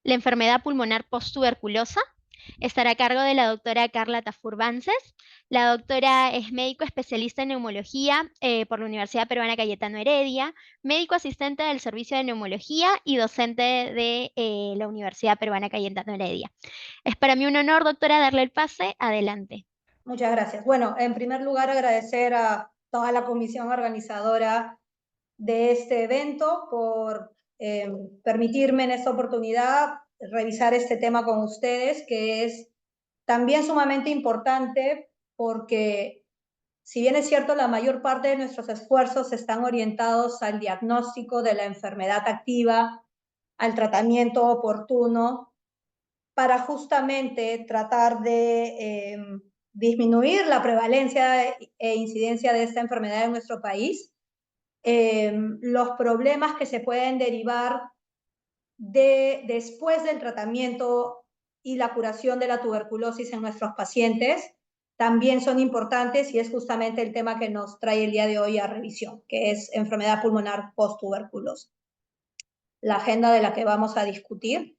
La enfermedad pulmonar post-tuberculosa estará a cargo de la doctora Carla Tafur Vances. La doctora es médico especialista en neumología por la Universidad Peruana Cayetano Heredia, médico asistente del Servicio de Neumología y docente de la Universidad Peruana Cayetano Heredia. Es para mí un honor, doctora, darle el pase. Adelante. Muchas gracias. Bueno, en primer lugar, agradecer a toda la comisión organizadora de este evento por permitirme en esta oportunidad revisar este tema con ustedes, que es también sumamente importante porque, si bien es cierto, la mayor parte de nuestros esfuerzos están orientados al diagnóstico de la enfermedad activa, al tratamiento oportuno, para justamente tratar de disminuir la prevalencia e incidencia de esta enfermedad en nuestro país, los problemas que se pueden derivar después del tratamiento y la curación de la tuberculosis en nuestros pacientes también son importantes, y es justamente el tema que nos trae el día de hoy a revisión, que es enfermedad pulmonar post-tuberculosa, la agenda de la que vamos a discutir.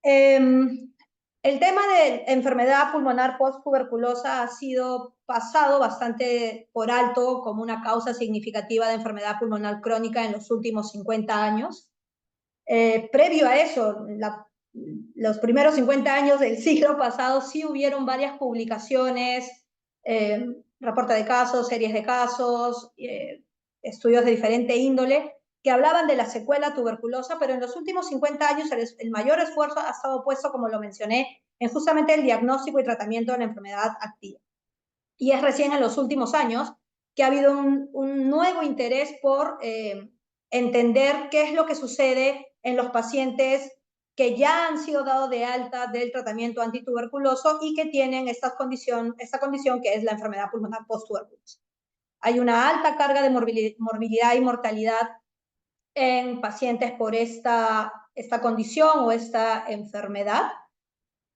El tema de enfermedad pulmonar post-tuberculosa ha sido pasado bastante por alto como una causa significativa de enfermedad pulmonar crónica en los últimos 50 años. Previo a eso, los primeros 50 años del siglo pasado, sí hubieron varias publicaciones, reporte de casos, series de casos, estudios de diferente índole, que hablaban de la secuela tuberculosa, pero en los últimos 50 años el mayor esfuerzo ha estado puesto, como lo mencioné, en justamente el diagnóstico y tratamiento de la enfermedad activa. Y es recién en los últimos años que ha habido un nuevo interés por entender qué es lo que sucede en los pacientes que ya han sido dados de alta del tratamiento antituberculoso y que tienen esta condición que es la enfermedad pulmonar post-tuberculosa. Hay una alta carga de morbilidad y mortalidad en pacientes por esta condición o esta enfermedad.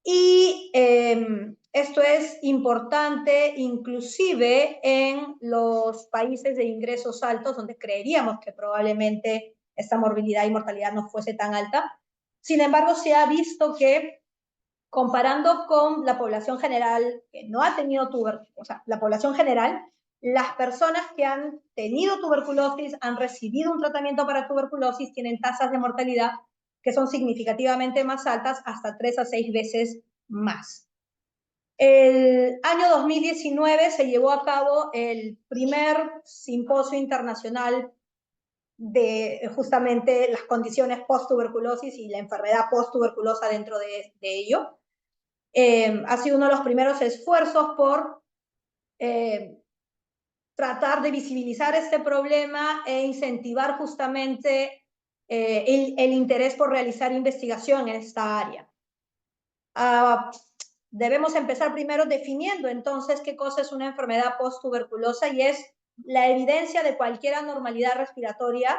Y esto es importante inclusive en los países de ingresos altos, donde creeríamos que probablemente esta morbilidad y mortalidad no fuese tan alta. Sin embargo, se ha visto que, comparando con la población general que no ha tenido tuberculosis, o sea, la población general, las personas que han tenido tuberculosis, han recibido un tratamiento para tuberculosis, tienen tasas de mortalidad que son significativamente más altas, hasta 3 a 6 veces más. El año 2019 se llevó a cabo el primer simposio internacional de justamente las condiciones post-tuberculosis y la enfermedad post-tuberculosa dentro de ello. Ha sido uno de los primeros esfuerzos por tratar de visibilizar este problema e incentivar justamente el interés por realizar investigación en esta área. Debemos empezar primero definiendo entonces qué cosa es una enfermedad post-tuberculosa, y es la evidencia de cualquier anormalidad respiratoria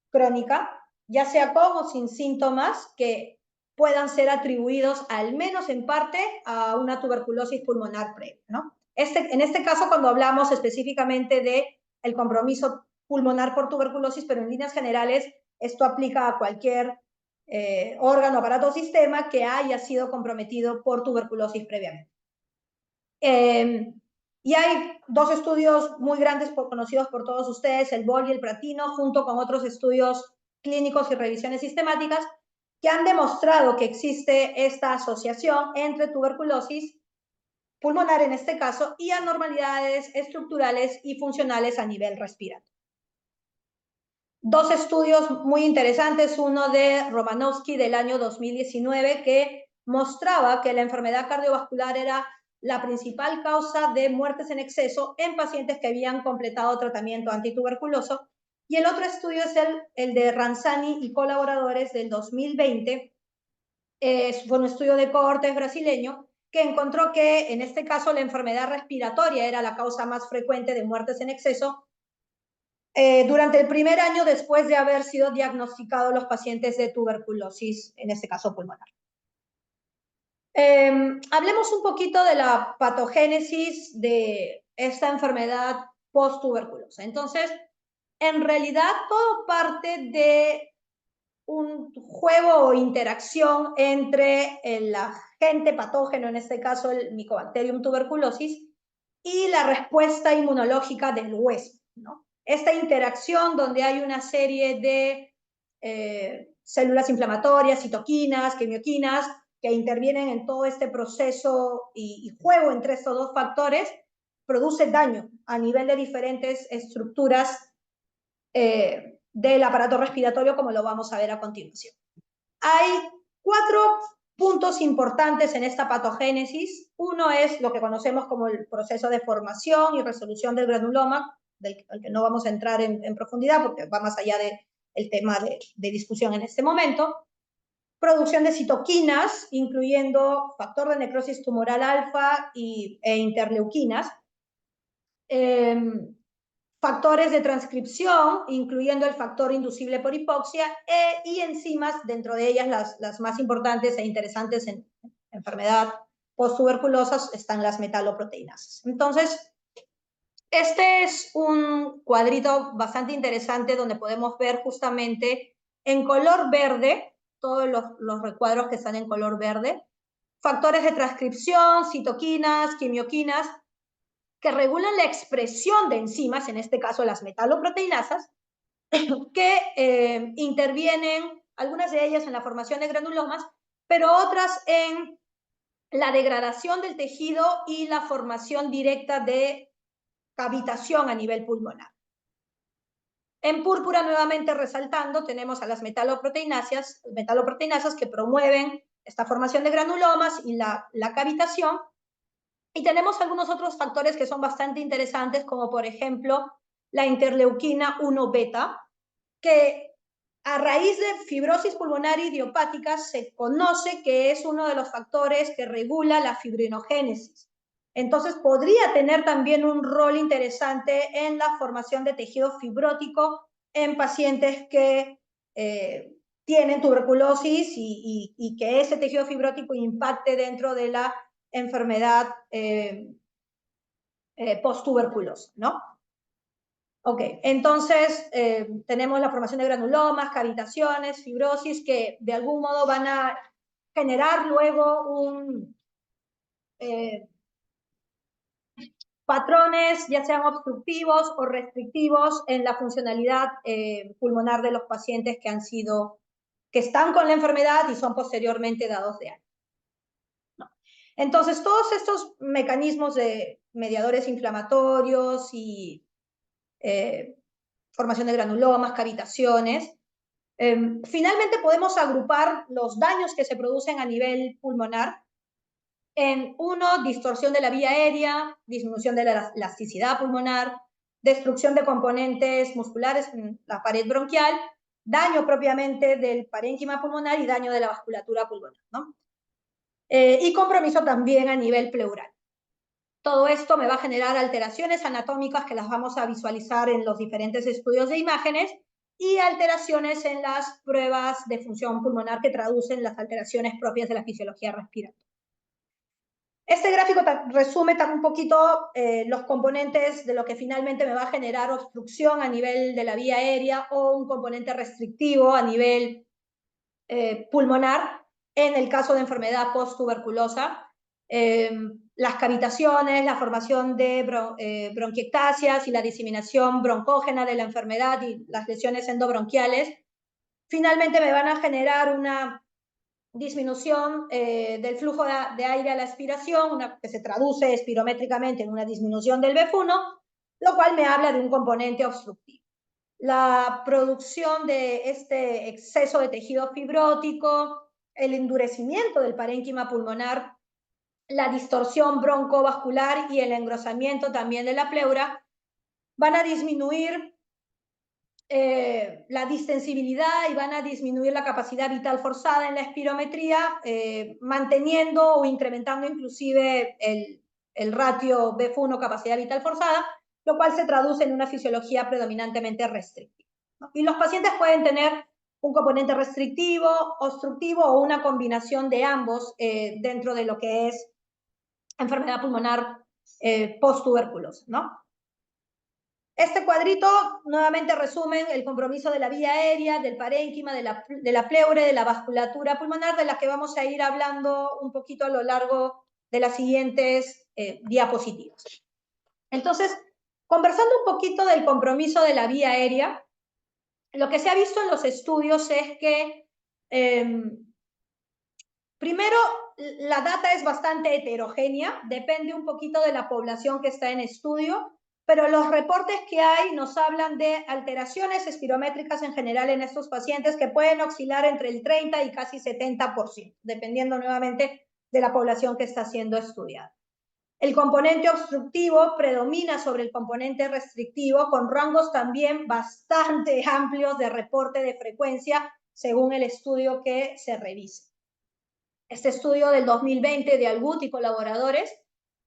crónica, ya sea con o sin síntomas, que puedan ser atribuidos al menos en parte a una tuberculosis pulmonar previa, ¿no? En este caso, cuando hablamos específicamente de el compromiso pulmonar por tuberculosis, pero en líneas generales esto aplica a cualquier órgano, aparato o sistema que haya sido comprometido por tuberculosis previamente. Y hay dos estudios muy grandes conocidos por todos ustedes, el BOL y el PRATINO, junto con otros estudios clínicos y revisiones sistemáticas, que han demostrado que existe esta asociación entre tuberculosis pulmonar, en este caso, y anormalidades estructurales y funcionales a nivel respiratorio. Dos estudios muy interesantes, uno de Romanowski del año 2019, que mostraba que la enfermedad cardiovascular era la principal causa de muertes en exceso en pacientes que habían completado tratamiento antituberculoso, y el otro estudio es el de Ranzani y colaboradores del 2020, fue un estudio de cohortes brasileño, que encontró que en este caso la enfermedad respiratoria era la causa más frecuente de muertes en exceso durante el primer año después de haber sido diagnosticados los pacientes de tuberculosis, en este caso pulmonar. Hablemos un poquito de la patogénesis de esta enfermedad post-tuberculosa. Entonces, en realidad todo parte de un juego o interacción entre el agente patógeno, en este caso el Mycobacterium tuberculosis, y la respuesta inmunológica del huésped, ¿no? Esta interacción donde hay una serie de células inflamatorias, citoquinas, quimioquinas, que intervienen en todo este proceso y juego entre estos dos factores, produce daño a nivel de diferentes estructuras del aparato respiratorio, como lo vamos a ver a continuación. Hay 4 puntos importantes en esta patogénesis. Uno es lo que conocemos como el proceso de formación y resolución del granuloma, al que no vamos a entrar en profundidad porque va más allá del tema de discusión en este momento. Producción de citoquinas, incluyendo factor de necrosis tumoral alfa e interleuquinas. Factores de transcripción, incluyendo el factor inducible por hipoxia, y enzimas, dentro de ellas las más importantes e interesantes en enfermedad post-tuberculosa están las metaloproteinasas. Entonces, este es un cuadrito bastante interesante donde podemos ver justamente en color verde, todos los recuadros que están en color verde, factores de transcripción, citoquinas, quimioquinas, que regulan la expresión de enzimas, en este caso las metaloproteinasas, que intervienen, algunas de ellas en la formación de granulomas, pero otras en la degradación del tejido y la formación directa de cavitación a nivel pulmonar. En púrpura, nuevamente resaltando, tenemos a las metaloproteinasas que promueven esta formación de granulomas y la cavitación. Y tenemos algunos otros factores que son bastante interesantes, como por ejemplo la interleuquina 1 beta, que a raíz de fibrosis pulmonar idiopática se conoce que es uno de los factores que regula la fibrinogénesis. Entonces podría tener también un rol interesante en la formación de tejido fibrótico en pacientes que tienen tuberculosis y que ese tejido fibrótico impacte dentro de la enfermedad post-tuberculosa, ¿no? Ok, entonces tenemos la formación de granulomas, cavitaciones, fibrosis, que de algún modo van a generar luego patrones, ya sean obstructivos o restrictivos, en la funcionalidad pulmonar de los pacientes que están con la enfermedad y son posteriormente dados de alta. ¿No? Entonces, todos estos mecanismos de mediadores inflamatorios y formación de granulomas, cavitaciones. Finalmente podemos agrupar los daños que se producen a nivel pulmonar en distorsión de la vía aérea, disminución de la elasticidad pulmonar, destrucción de componentes musculares en la pared bronquial, daño propiamente del parénquima pulmonar y daño de la vasculatura pulmonar, ¿no? Y compromiso también a nivel pleural. Todo esto me va a generar alteraciones anatómicas que las vamos a visualizar en los diferentes estudios de imágenes y alteraciones en las pruebas de función pulmonar que traducen las alteraciones propias de la fisiología respiratoria. Este gráfico resume un poquito los componentes de lo que finalmente me va a generar obstrucción a nivel de la vía aérea o un componente restrictivo a nivel pulmonar en el caso de enfermedad post-tuberculosa. Las cavitaciones, la formación de bronquiectasias y la diseminación broncógena de la enfermedad y las lesiones endobronquiales, finalmente me van a generar una disminución del flujo de aire a la expiración, que se traduce espirométricamente en una disminución del BF1, lo cual me habla de un componente obstructivo. La producción de este exceso de tejido fibrótico, el endurecimiento del parénquima pulmonar, la distorsión broncovascular y el engrosamiento también de la pleura van a disminuir la distensibilidad y van a disminuir la capacidad vital forzada en la espirometría, manteniendo o incrementando inclusive el ratio BF1 capacidad vital forzada, lo cual se traduce en una fisiología predominantemente restrictiva, ¿no? Y los pacientes pueden tener un componente restrictivo, obstructivo o una combinación de ambos dentro de lo que es enfermedad pulmonar post-tuberculosa, ¿no? Este cuadrito nuevamente resumen el compromiso de la vía aérea, del parénquima, de la pleura, de la vasculatura pulmonar, de la que vamos a ir hablando un poquito a lo largo de las siguientes diapositivas. Entonces, conversando un poquito del compromiso de la vía aérea, lo que se ha visto en los estudios es que, primero, la data es bastante heterogénea, depende un poquito de la población que está en estudio, pero los reportes que hay nos hablan de alteraciones espirométricas en general en estos pacientes que pueden oscilar entre el 30 y casi 70%, dependiendo nuevamente de la población que está siendo estudiada. El componente obstructivo predomina sobre el componente restrictivo, con rangos también bastante amplios de reporte de frecuencia según el estudio que se revise. Este estudio del 2020 de Algut y colaboradores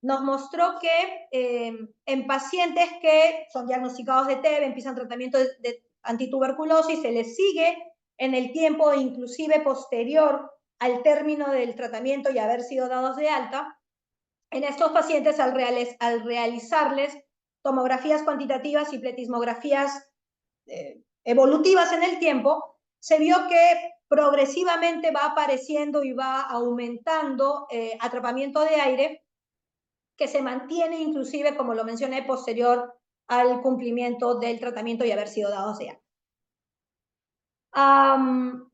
nos mostró que en pacientes que son diagnosticados de TB, empiezan tratamiento de antituberculosis, se les sigue en el tiempo inclusive posterior al término del tratamiento y haber sido dados de alta. En estos pacientes, al realizarles tomografías cuantitativas y pletismografías evolutivas en el tiempo, se vio que progresivamente va apareciendo y va aumentando atrapamiento de aire, que se mantiene inclusive, como lo mencioné, posterior al cumplimiento del tratamiento y haber sido dados de alta.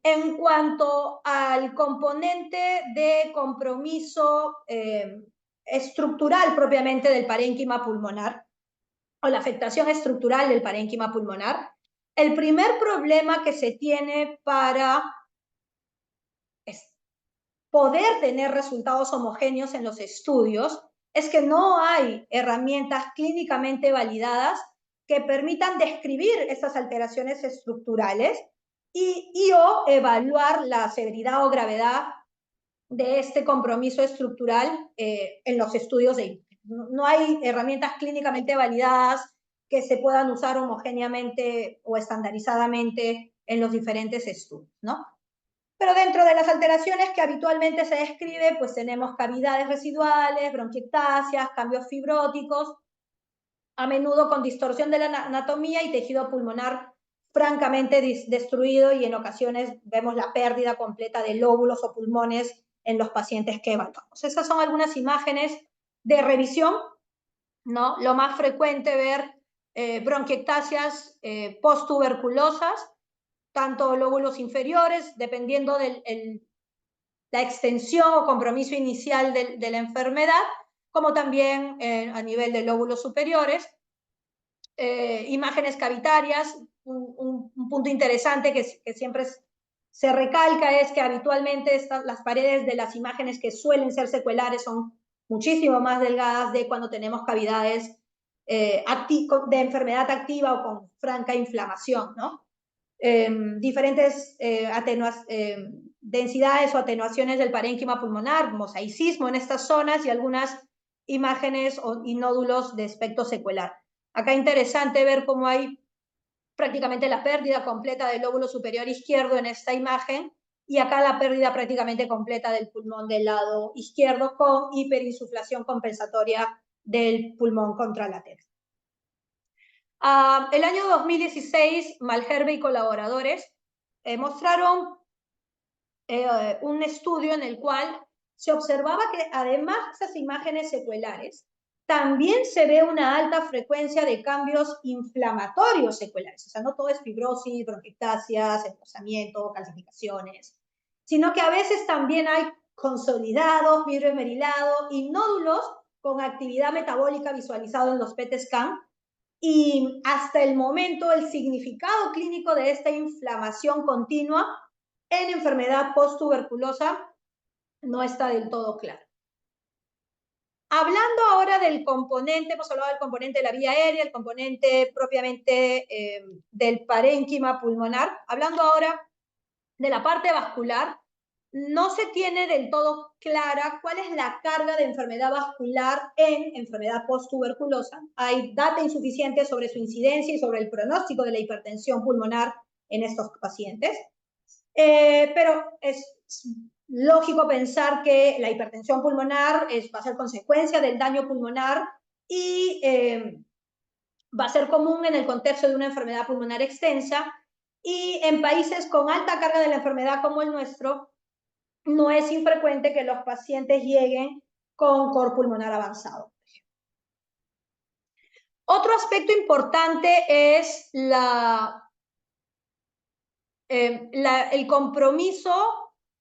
En cuanto al componente de compromiso estructural propiamente del parénquima pulmonar, o la afectación estructural del parénquima pulmonar, el primer problema que se tiene para poder tener resultados homogéneos en los estudios es que no hay herramientas clínicamente validadas que permitan describir estas alteraciones estructurales o evaluar la severidad o gravedad de este compromiso estructural en los estudios de no hay herramientas clínicamente validadas que se puedan usar homogéneamente o estandarizadamente en los diferentes estudios, ¿no? Pero dentro de las alteraciones que habitualmente se describe, pues tenemos cavidades residuales, bronquiectasias, cambios fibróticos, a menudo con distorsión de la anatomía y tejido pulmonar francamente destruido, y en ocasiones vemos la pérdida completa de lóbulos o pulmones en los pacientes que evaluamos. Esas son algunas imágenes de revisión, ¿no? Lo más frecuente ver bronquiectasias posttuberculosas, tanto lóbulos inferiores, dependiendo de la extensión o compromiso inicial de la enfermedad, como también a nivel de lóbulos superiores. Imágenes cavitarias, un punto interesante que siempre se recalca es que habitualmente las paredes de las imágenes que suelen ser secuelares son muchísimo más delgadas de cuando tenemos cavidades de enfermedad activa o con franca inflamación, ¿no? Diferentes densidades o atenuaciones del parénquima pulmonar, mosaicismo en estas zonas y algunas imágenes y nódulos de aspecto secuelar. Acá interesante ver cómo hay prácticamente la pérdida completa del lóbulo superior izquierdo en esta imagen, y acá la pérdida prácticamente completa del pulmón del lado izquierdo con hiperinsuflación compensatoria del pulmón contralateral. El año 2016, Malherbe y colaboradores mostraron un estudio en el cual se observaba que además de esas imágenes secuelares, también se ve una alta frecuencia de cambios inflamatorios seculares. O sea, no todo es fibrosis, bronquiectasias, emposamiento, calcificaciones, sino que a veces también hay consolidados, vidrio esmerilado y nódulos con actividad metabólica visualizado en los PET scan. Y hasta el momento el significado clínico de esta inflamación continua en enfermedad posttuberculosa no está del todo claro. Hablando ahora del componente, hemos hablado del componente de la vía aérea, el componente propiamente del parénquima pulmonar. Hablando ahora de la parte vascular, no se tiene del todo clara cuál es la carga de enfermedad vascular en enfermedad posttuberculosa. Hay data insuficiente sobre su incidencia y sobre el pronóstico de la hipertensión pulmonar en estos pacientes. Pero es lógico pensar que la hipertensión pulmonar va a ser consecuencia del daño pulmonar y va a ser común en el contexto de una enfermedad pulmonar extensa, y en países con alta carga de la enfermedad como el nuestro, no es infrecuente que los pacientes lleguen con cor pulmonar avanzado. Otro aspecto importante es el compromiso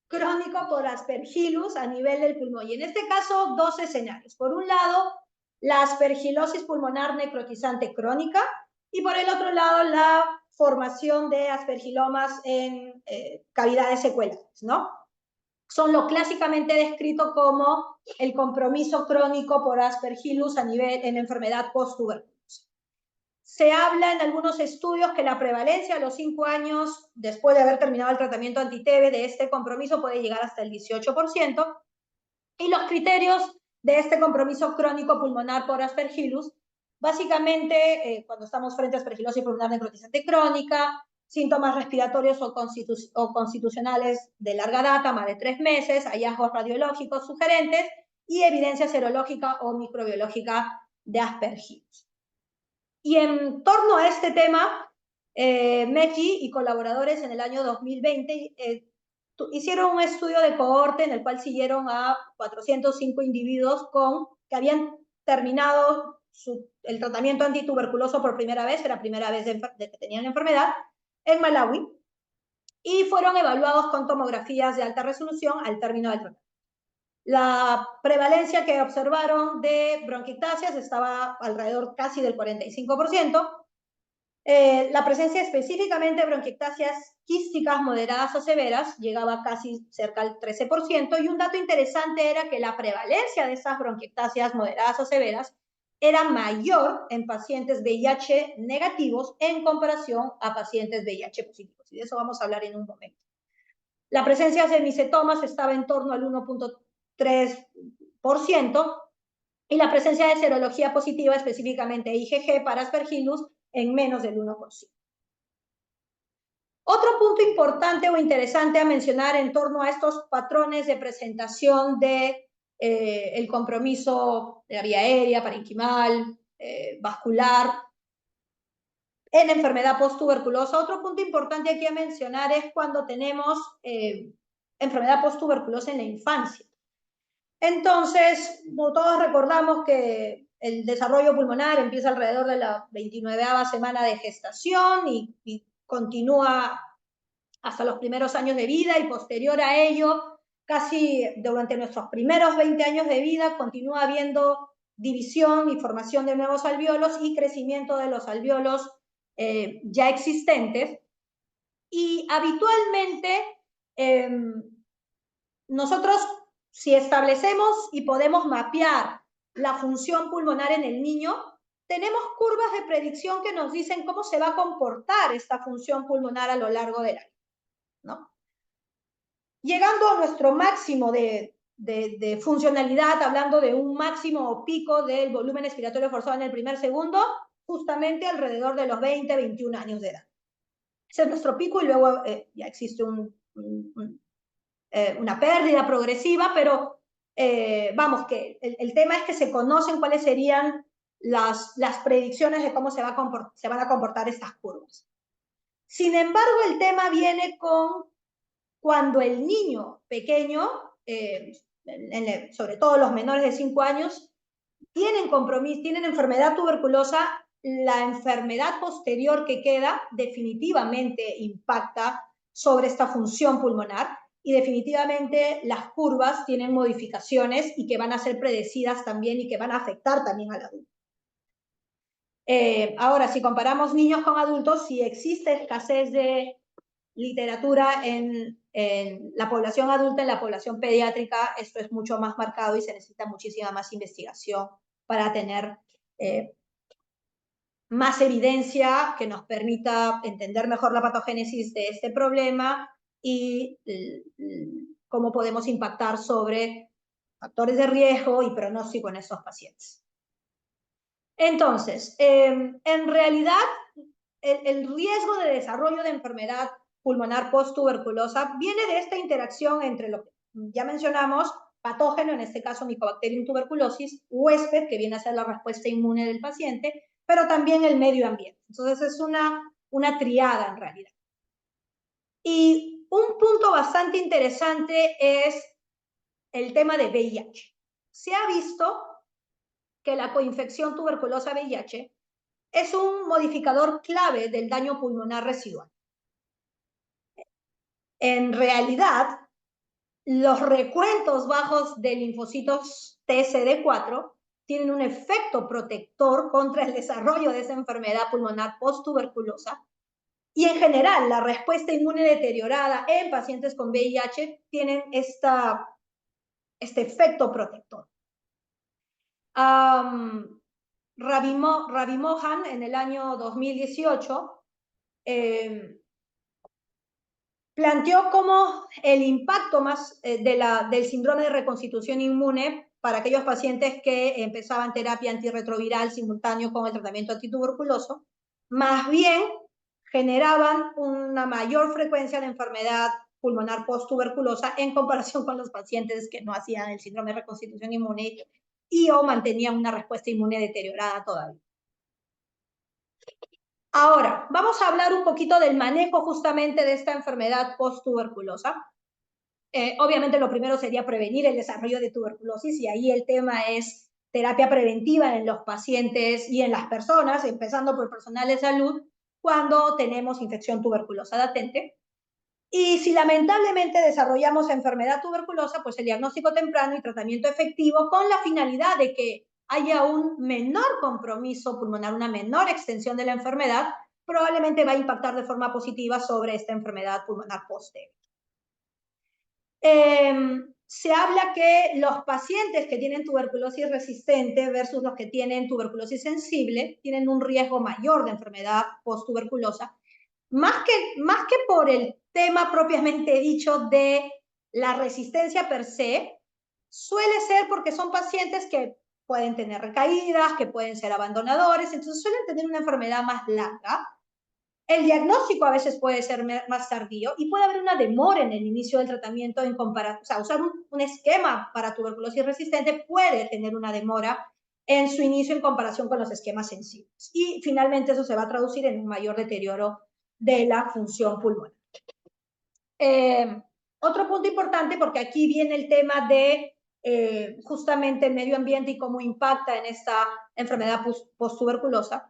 crónico por aspergillus a nivel del pulmón. Y en este caso, dos escenarios. Por un lado, la aspergilosis pulmonar necrotizante crónica, y por el otro lado, la formación de aspergilomas en cavidades secuelares, ¿no? Son lo clásicamente descrito como el compromiso crónico por aspergillus a nivel en enfermedad post-tuberculosa. Se habla en algunos estudios que la prevalencia a los 5 años después de haber terminado el tratamiento anti-TB de este compromiso puede llegar hasta el 18%, y los criterios de este compromiso crónico pulmonar por aspergillus, básicamente cuando estamos frente a aspergilosis pulmonar necrotizante crónica, síntomas respiratorios o constitucionales de larga data, más de 3 meses, hallazgos radiológicos sugerentes y evidencia serológica o microbiológica de aspergillus. Y en torno a este tema, Mecchi y colaboradores en el año 2020 hicieron un estudio de cohorte en el cual siguieron a 405 individuos que habían terminado el tratamiento antituberculoso por primera vez, era la primera vez que tenían la enfermedad, en Malawi, y fueron evaluados con tomografías de alta resolución al término del tratamiento. La prevalencia que observaron de bronquiectasias estaba alrededor casi del 45%. La presencia específicamente de bronquiectasias quísticas moderadas o severas llegaba casi cerca al 13%, y un dato interesante era que la prevalencia de esas bronquiectasias moderadas o severas era mayor en pacientes VIH negativos en comparación a pacientes VIH positivos, y de eso vamos a hablar en un momento. La presencia de misetomas estaba en torno al 1.3%, y la presencia de serología positiva, específicamente IgG para aspergillus, en menos del 1%. Otro punto importante o interesante a mencionar en torno a estos patrones de presentación de el compromiso de la vía aérea, parenquimal, vascular, en enfermedad post-tuberculosa. Otro punto importante aquí a mencionar es cuando tenemos enfermedad post-tuberculosa en la infancia. Entonces, todos recordamos que el desarrollo pulmonar empieza alrededor de la 29ª semana de gestación y continúa hasta los primeros años de vida, y posterior a ello, casi durante nuestros primeros 20 años de vida, continúa habiendo división y formación de nuevos alvéolos y crecimiento de los alvéolos ya existentes. Y habitualmente nosotros, si establecemos y podemos mapear la función pulmonar en el niño, tenemos curvas de predicción que nos dicen cómo se va a comportar esta función pulmonar a lo largo del año, ¿no? Llegando a nuestro máximo de funcionalidad, hablando de un máximo o pico del volumen expiratorio forzado en el primer segundo, justamente alrededor de los 20, 21 años de edad. Ese es nuestro pico, y luego ya existe una pérdida progresiva, pero vamos, que el tema es que se conocen cuáles serían las predicciones de cómo se van a comportar estas curvas. Sin embargo, el tema viene con cuando el niño pequeño, sobre todo los menores de 5 años, tienen enfermedad tuberculosa, la enfermedad posterior que queda definitivamente impacta sobre esta función pulmonar, y definitivamente las curvas tienen modificaciones y que van a ser predecidas también y que van a afectar también al adulto. Ahora, si comparamos niños con adultos, sí existe escasez de literatura en la población adulta. En la población pediátrica esto es mucho más marcado y se necesita muchísima más investigación para tener más evidencia que nos permita entender mejor la patogénesis de este problema y cómo podemos impactar sobre factores de riesgo y pronóstico en estos pacientes. Entonces, en realidad, el riesgo de desarrollo de enfermedad pulmonar post-tuberculosa viene de esta interacción entre lo que ya mencionamos, patógeno, en este caso Mycobacterium tuberculosis, huésped, que viene a ser la respuesta inmune del paciente, pero también el medio ambiente. Entonces es una triada en realidad. Y un punto bastante interesante es el tema de VIH. Se ha visto que la coinfección tuberculosa-VIH es un modificador clave del daño pulmonar residual. En realidad, los recuentos bajos de linfocitos TCD4 tienen un efecto protector contra el desarrollo de esa enfermedad pulmonar post-tuberculosa. Y en general, la respuesta inmune deteriorada en pacientes con VIH tienen este efecto protector. Ravi Mohan, en el año 2018, planteó cómo el impacto más del síndrome de reconstitución inmune para aquellos pacientes que empezaban terapia antirretroviral simultáneo con el tratamiento antituberculoso, más bien generaban una mayor frecuencia de enfermedad pulmonar post-tuberculosa en comparación con los pacientes que no hacían el síndrome de reconstitución inmune y o mantenían una respuesta inmune deteriorada todavía. Ahora, vamos a hablar un poquito del manejo justamente de esta enfermedad post-tuberculosa. Obviamente lo primero sería prevenir el desarrollo de tuberculosis y ahí el tema es terapia preventiva en los pacientes y en las personas, empezando por personal de salud, cuando tenemos infección tuberculosa latente. Y si lamentablemente desarrollamos enfermedad tuberculosa, pues el diagnóstico temprano y tratamiento efectivo con la finalidad de que haya un menor compromiso pulmonar, una menor extensión de la enfermedad, probablemente va a impactar de forma positiva sobre esta enfermedad pulmonar posterior. Se habla que los pacientes que tienen tuberculosis resistente versus los que tienen tuberculosis sensible tienen un riesgo mayor de enfermedad post-tuberculosa, más que por el tema propiamente dicho de la resistencia per se, suele ser porque son pacientes que pueden tener recaídas, que pueden ser abandonadores, entonces suelen tener una enfermedad más larga. El diagnóstico a veces puede ser más tardío y puede haber una demora en el inicio del tratamiento en comparación, o sea, usar un esquema para tuberculosis resistente puede tener una demora en su inicio en comparación con los esquemas sensibles. Y finalmente eso se va a traducir en un mayor deterioro de la función pulmonar. Otro punto importante, porque aquí viene el tema de justamente el medio ambiente y cómo impacta en esta enfermedad post-tuberculosa.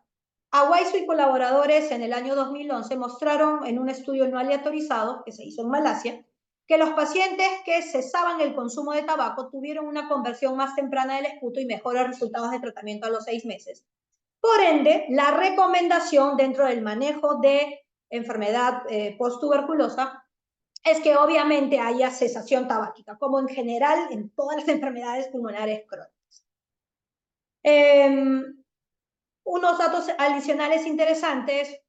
Awaizu y colaboradores en el año 2011 mostraron en un estudio no aleatorizado que se hizo en Malasia que los pacientes que cesaban el consumo de tabaco tuvieron una conversión más temprana del esputo y mejores resultados de tratamiento a los 6 meses. Por ende, la recomendación dentro del manejo de enfermedad post-tuberculosa es que obviamente haya cesación tabáquica, como en general en todas las enfermedades pulmonares crónicas. Unos datos adicionales interesantes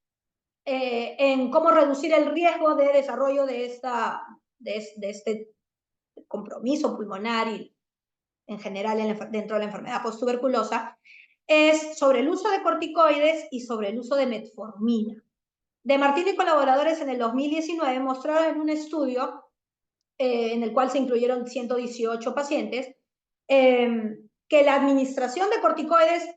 en cómo reducir el riesgo de desarrollo de este compromiso pulmonar y en general dentro de la enfermedad post-tuberculosa es sobre el uso de corticoides y sobre el uso de metformina. De Martino y colaboradores en el 2019 mostraron en un estudio en el cual se incluyeron 118 pacientes, que la administración de corticoides,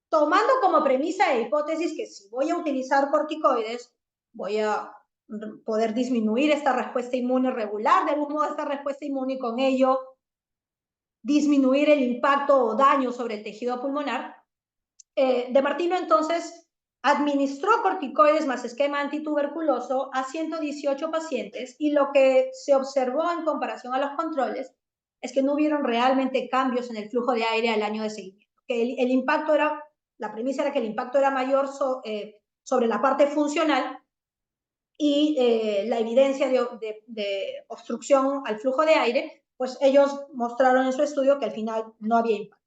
tomando como premisa e hipótesis que si voy a utilizar corticoides, voy a poder disminuir esta respuesta inmune, regular de algún modo esta respuesta inmune y con ello disminuir el impacto o daño sobre el tejido pulmonar. De Martino entonces administró corticoides más esquema antituberculoso a 118 pacientes y lo que se observó en comparación a los controles es que no hubieron realmente cambios en el flujo de aire al año de seguimiento. Que el impacto era, la premisa era que el impacto era mayor sobre la parte funcional y la evidencia de obstrucción al flujo de aire, pues ellos mostraron en su estudio que al final no había impacto.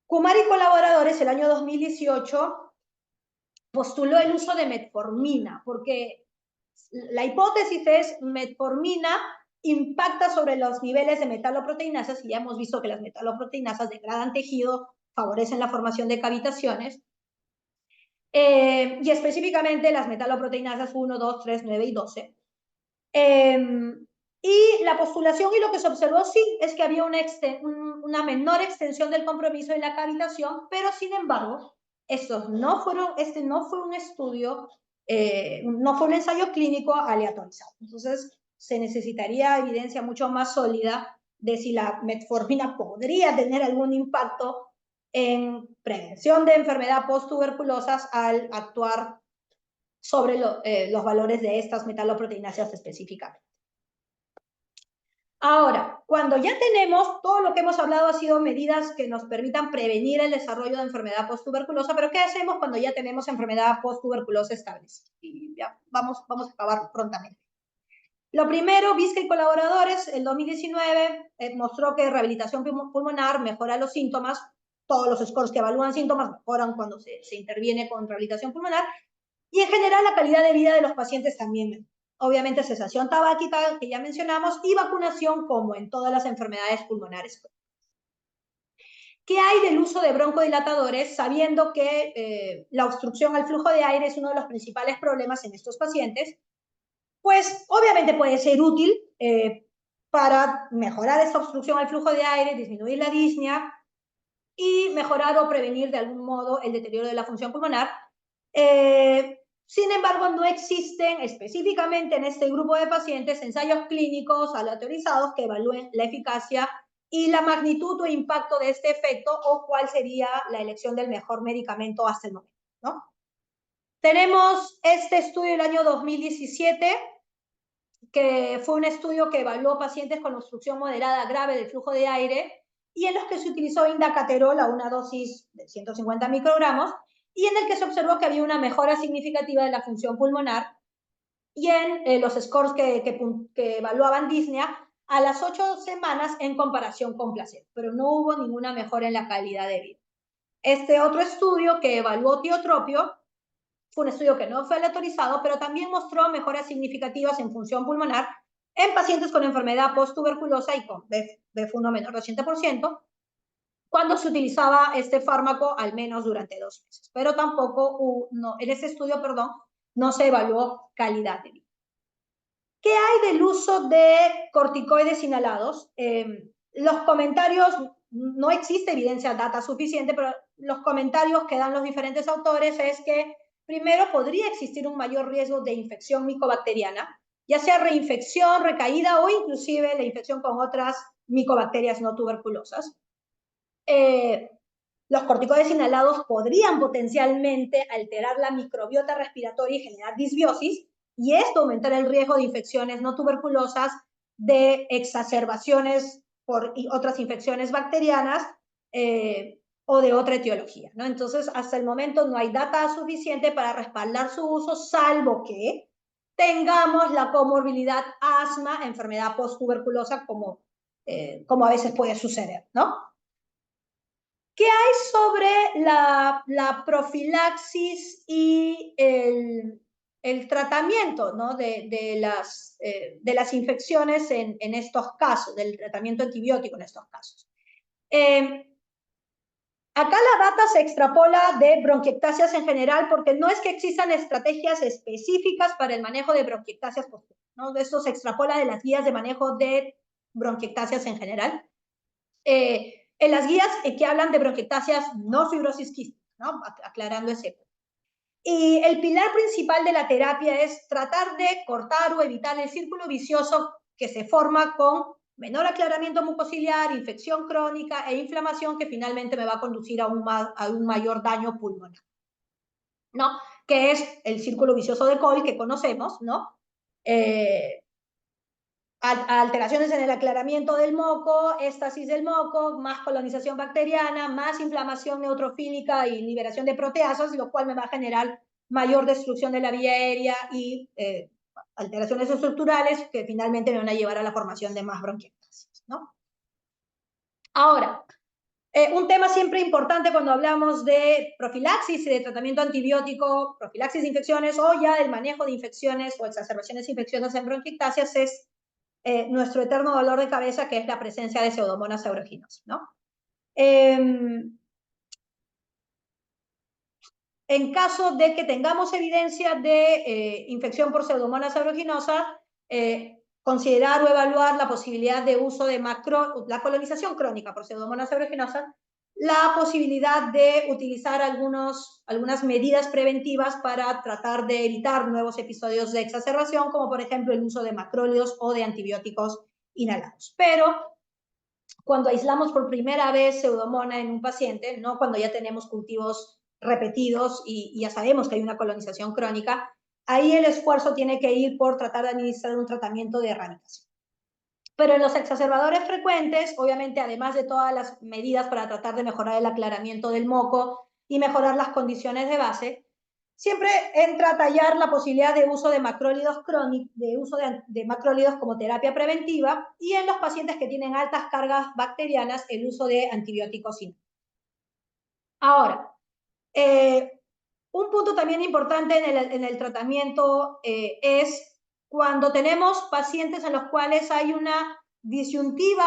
Kumar y colaboradores el año 2018 postuló el uso de metformina, porque la hipótesis es metformina impacta sobre los niveles de metaloproteinasas y ya hemos visto que las metaloproteinasas degradan tejido, favorecen la formación de cavitaciones, y específicamente las metaloproteinasas 1, 2, 3, 9 y 12. Y la postulación y lo que se observó sí es que había una menor extensión del compromiso de la cavitación, pero sin embargo, este no fue un estudio, no fue un ensayo clínico aleatorizado. Entonces, se necesitaría evidencia mucho más sólida de si la metformina podría tener algún impacto en prevención de enfermedad post-tuberculosas al actuar sobre los valores de estas metaloproteináceas específicamente. Ahora, cuando ya tenemos, todo lo que hemos hablado ha sido medidas que nos permitan prevenir el desarrollo de enfermedad post-tuberculosa, pero ¿qué hacemos cuando ya tenemos enfermedad post-tuberculosa establecida? Y ya vamos a acabar prontamente. Lo primero, Vizca y colaboradores, el 2019 mostró que rehabilitación pulmonar mejora los síntomas, todos los scores que evalúan síntomas mejoran cuando se interviene con rehabilitación pulmonar, y en general la calidad de vida de los pacientes también mejora. Obviamente cesación tabáquica, que ya mencionamos, y vacunación como en todas las enfermedades pulmonares. ¿Qué hay del uso de broncodilatadores, sabiendo que la obstrucción al flujo de aire es uno de los principales problemas en estos pacientes? Pues obviamente puede ser útil para mejorar esta obstrucción al flujo de aire, disminuir la disnea y mejorar o prevenir de algún modo el deterioro de la función pulmonar. Sin embargo, no existen específicamente en este grupo de pacientes ensayos clínicos aleatorizados que evalúen la eficacia y la magnitud o impacto de este efecto o cuál sería la elección del mejor medicamento hasta el momento, ¿no? Tenemos este estudio del año 2017, que fue un estudio que evaluó pacientes con obstrucción moderada grave del flujo de aire y en los que se utilizó indacaterol a una dosis de 150 microgramos y en el que se observó que había una mejora significativa de la función pulmonar y en los scores que evaluaban disnea a las 8 semanas en comparación con placebo, pero no hubo ninguna mejora en la calidad de vida. Este otro estudio que evaluó tiotropio fue un estudio que no fue aleatorizado, pero también mostró mejoras significativas en función pulmonar en pacientes con enfermedad post-tuberculosa y con BF1 menor de 80%, cuando se utilizaba este fármaco al menos durante 2 meses. Pero tampoco, en ese estudio, perdón, no se evaluó calidad de vida. ¿Qué hay del uso de corticoides inhalados? Los comentarios, no existe evidencia data suficiente, pero los comentarios que dan los diferentes autores es que primero podría existir un mayor riesgo de infección micobacteriana, ya sea reinfección, recaída o inclusive la infección con otras micobacterias no tuberculosas. Los corticoides inhalados podrían potencialmente alterar la microbiota respiratoria y generar disbiosis, y esto aumentar el riesgo de infecciones no tuberculosas, de exacerbaciones por otras infecciones bacterianas o de otra etiología, ¿no? Entonces, hasta el momento no hay data suficiente para respaldar su uso, salvo que tengamos la comorbilidad asma, enfermedad post-tuberculosa, como a veces puede suceder, ¿no? ¿Qué hay sobre la profilaxis y el tratamiento, ¿no? de las infecciones en estos casos, del tratamiento antibiótico en estos casos? Acá la data se extrapola de bronquiectasias en general, porque no es que existan estrategias específicas para el manejo de bronquiectasias, ¿no? Esto se extrapola de las guías de manejo de bronquiectasias en general. En las guías que hablan de bronquiectasias, no fibrosis quística, ¿no? Aclarando ese. Y el pilar principal de la terapia es tratar de cortar o evitar el círculo vicioso que se forma con menor aclaramiento mucociliar, infección crónica e inflamación que finalmente me va a conducir a un mayor daño pulmonar, ¿no? Que es el círculo vicioso de Cole que conocemos, ¿no? Alteraciones en el aclaramiento del moco, éstasis del moco, más colonización bacteriana, más inflamación neutrofílica y liberación de proteasas, lo cual me va a generar mayor destrucción de la vía aérea y alteraciones estructurales que finalmente me van a llevar a la formación de más bronquiectasias, ¿no? Ahora, un tema siempre importante cuando hablamos de profilaxis y de tratamiento antibiótico, profilaxis de infecciones o ya del manejo de infecciones o exacerbaciones infecciosas en bronquiectasias es nuestro eterno dolor de cabeza, que es la presencia de Pseudomonas aeruginosa, ¿no? En caso de que tengamos evidencia de infección por Pseudomonas aeruginosa, considerar o evaluar la posibilidad de uso de la colonización crónica por Pseudomonas aeruginosa, la posibilidad de utilizar algunas medidas preventivas para tratar de evitar nuevos episodios de exacerbación, como por ejemplo el uso de macrólidos o de antibióticos inhalados. Pero cuando aislamos por primera vez Pseudomonas en un paciente, no cuando ya tenemos cultivos repetidos y ya sabemos que hay una colonización crónica, ahí el esfuerzo tiene que ir por tratar de administrar un tratamiento de erradicación. Pero en los exacerbadores frecuentes, obviamente, además de todas las medidas para tratar de mejorar el aclaramiento del moco y mejorar las condiciones de base, siempre entra a tallar la posibilidad de uso de macrólidos crónicos, de uso de macrólidos como terapia preventiva, y en los pacientes que tienen altas cargas bacterianas, el uso de antibióticos. Ahora, un punto también importante en el tratamiento es cuando tenemos pacientes en los cuales hay una disyuntiva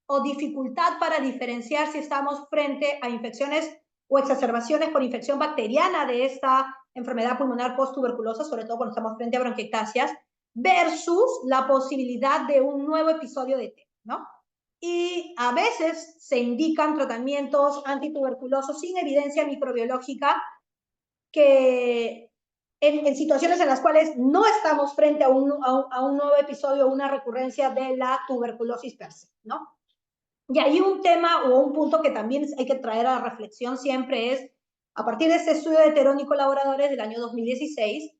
o dificultad para diferenciar si estamos frente a infecciones o exacerbaciones por infección bacteriana de esta enfermedad pulmonar post-tuberculosa, sobre todo cuando estamos frente a bronquiectasias, versus la posibilidad de un nuevo episodio de TB, ¿no? Y a veces se indican tratamientos antituberculosos sin evidencia microbiológica que en situaciones en las cuales no estamos frente a un nuevo episodio o una recurrencia de la tuberculosis per se, ¿no? Y ahí un tema o un punto que también hay que traer a la reflexión siempre es, a partir de este estudio de Terón y colaboradores del año 2016,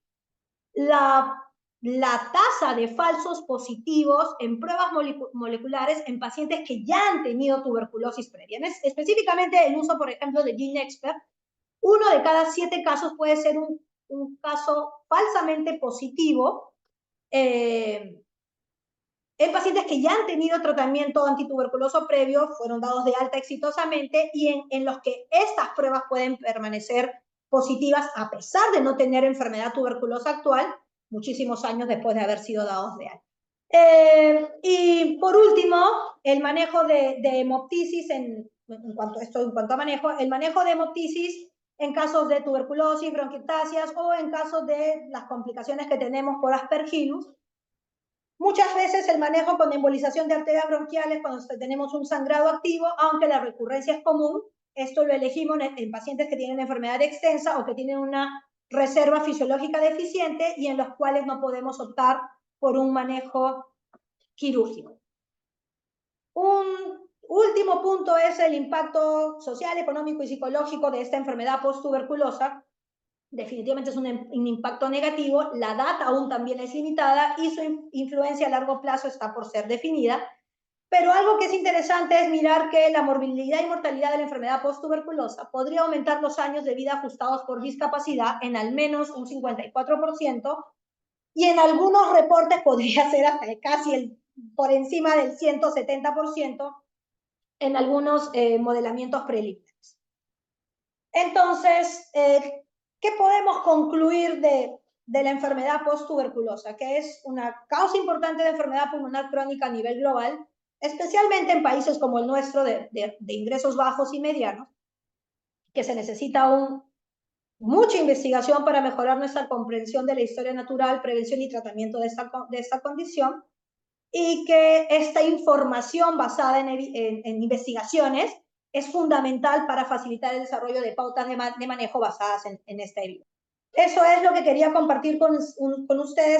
la tasa de falsos positivos en pruebas moleculares en pacientes que ya han tenido tuberculosis previa. Específicamente el uso, por ejemplo, de GeneXpert, 1 de cada 7 casos puede ser un caso falsamente positivo en pacientes que ya han tenido tratamiento antituberculoso previo, fueron dados de alta exitosamente y en los que estas pruebas pueden permanecer positivas a pesar de no tener enfermedad tuberculosa actual, muchísimos años después de haber sido dados de alta. Y por último, el manejo de hemoptisis, en cuanto a manejo, el manejo de hemoptisis en casos de tuberculosis, bronquiectasias o en casos de las complicaciones que tenemos por Aspergillus. Muchas veces el manejo con embolización de arterias bronquiales cuando tenemos un sangrado activo, aunque la recurrencia es común, esto lo elegimos en pacientes que tienen enfermedad extensa o que tienen una reserva fisiológica deficiente y en los cuales no podemos optar por un manejo quirúrgico. Un último punto es el impacto social, económico y psicológico de esta enfermedad post-tuberculosa. Definitivamente es un impacto negativo, la data aún también es limitada y su influencia a largo plazo está por ser definida, pero algo que es interesante es mirar que la morbilidad y mortalidad de la enfermedad post-tuberculosa podría aumentar los años de vida ajustados por discapacidad en al menos un 54%, y en algunos reportes podría ser hasta casi por encima del 170% en algunos modelamientos preliminares. Entonces, ¿qué podemos concluir de la enfermedad post-tuberculosa? Que es una causa importante de enfermedad pulmonar crónica a nivel global, especialmente en países como el nuestro de ingresos bajos y medianos, que se necesita mucha investigación para mejorar nuestra comprensión de la historia natural, prevención y tratamiento de esta condición, y que esta información basada en investigaciones es fundamental para facilitar el desarrollo de pautas de manejo basadas en esta evidencia. Eso es lo que quería compartir con ustedes.